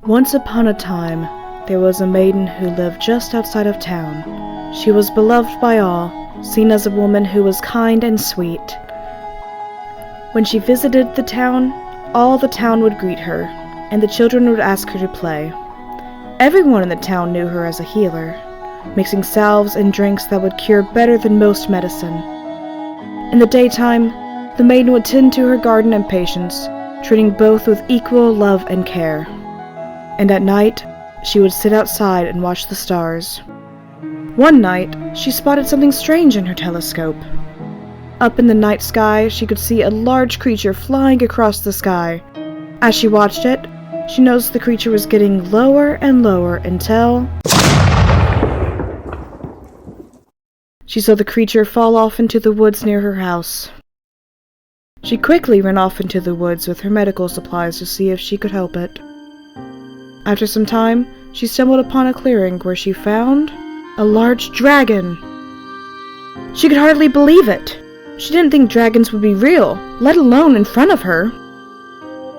Once upon a time, there was a maiden who lived just outside of town. She was beloved by all, seen as a woman who was kind and sweet. When she visited the town, all the town would greet her, and the children would ask her to play. Everyone in the town knew her as a healer, mixing salves and drinks that would cure better than most medicine. In the daytime, the maiden would tend to her garden and patients, treating both with equal love and care. And at night, she would sit outside and watch the stars. One night, she spotted something strange in her telescope. Up in the night sky, she could see a large creature flying across the sky. As she watched it, she noticed the creature was getting lower and lower until she saw the creature fall off into the woods near her house. She quickly ran off into the woods with her medical supplies to see if she could help it. After some time, she stumbled upon a clearing where she found a large dragon. She could hardly believe it. She didn't think dragons would be real, let alone in front of her.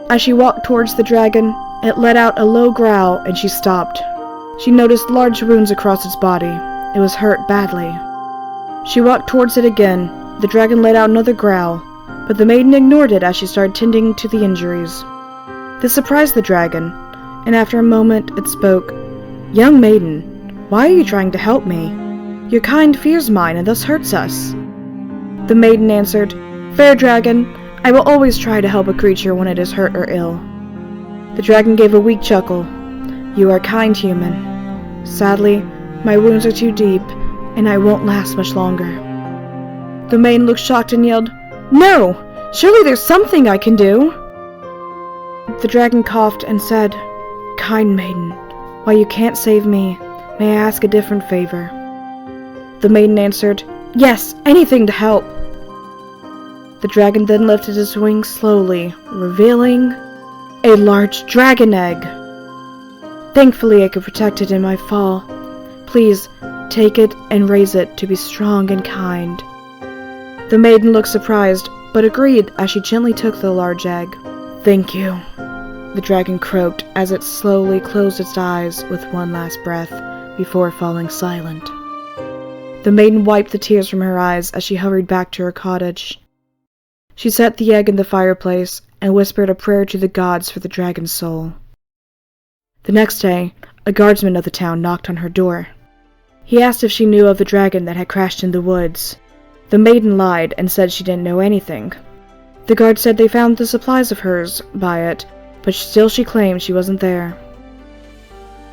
As she walked towards the dragon, it let out a low growl and she stopped. She noticed large wounds across its body. It was hurt badly. She walked towards it again. The dragon let out another growl, but the maiden ignored it as she started tending to the injuries. This surprised the dragon, and after a moment it spoke. "Young maiden, why are you trying to help me? Your kind fears mine and thus hurts us." The maiden answered, "Fair dragon, I will always try to help a creature when it is hurt or ill." The dragon gave a weak chuckle. "You are kind, human. Sadly, my wounds are too deep, and I won't last much longer." The maiden looked shocked and yelled, "No! Surely there's something I can do!" The dragon coughed and said, "Kind maiden, while you can't save me, may I ask a different favor?" The maiden answered, "Yes, anything to help." The dragon then lifted his wings slowly, revealing a large dragon egg. "Thankfully I could protect it in my fall. Please, take it and raise it to be strong and kind." The maiden looked surprised, but agreed as she gently took the large egg. "Thank you," the dragon croaked as it slowly closed its eyes with one last breath before falling silent. The maiden wiped the tears from her eyes as she hurried back to her cottage. She set the egg in the fireplace and whispered a prayer to the gods for the dragon's soul. The next day, a guardsman of the town knocked on her door. He asked if she knew of the dragon that had crashed in the woods. The maiden lied and said she didn't know anything. The guard said they found the supplies of hers by it, but still she claimed she wasn't there.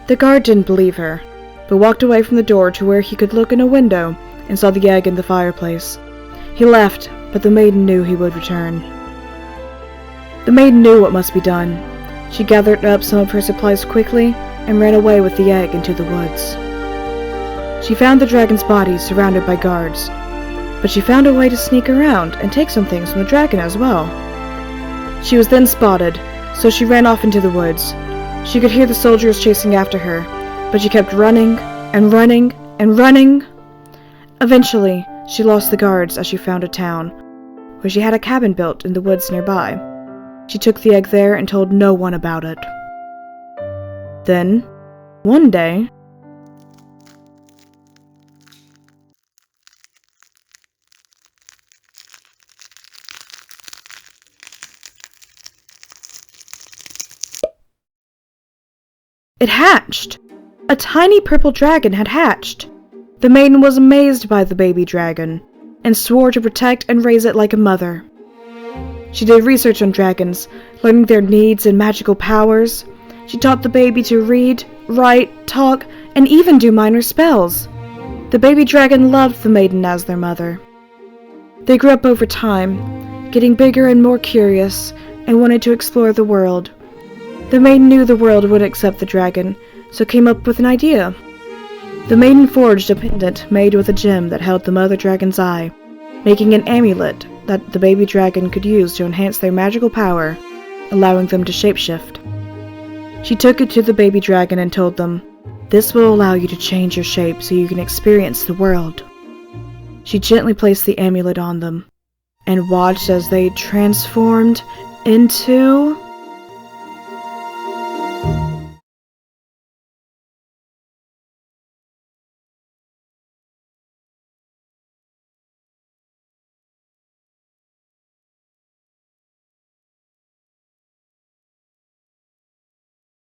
The guard didn't believe her, but walked away from the door to where he could look in a window and saw the egg in the fireplace. He left, but the maiden knew he would return. The maiden knew what must be done. She gathered up some of her supplies quickly and ran away with the egg into the woods. She found the dragon's body surrounded by guards, but she found a way to sneak around and take some things from the dragon as well. She was then spotted, so she ran off into the woods. She could hear the soldiers chasing after her, but she kept running and running and running. Eventually, she lost the guards as she found a town, where she had a cabin built in the woods nearby. She took the egg there and told no one about it. Then, one day, it hatched! A tiny purple dragon had hatched! The maiden was amazed by the baby dragon, and swore to protect and raise it like a mother. She did research on dragons, learning their needs and magical powers. She taught the baby to read, write, talk, and even do minor spells. The baby dragon loved the maiden as their mother. They grew up over time, getting bigger and more curious, and wanted to explore the world. The maiden knew the world wouldn't accept the dragon, so came up with an idea. The maiden forged a pendant made with a gem that held the mother dragon's eye, making an amulet that the baby dragon could use to enhance their magical power, allowing them to shapeshift. She took it to the baby dragon and told them, "This will allow you to change your shape so you can experience the world." She gently placed the amulet on them, and watched as they transformed into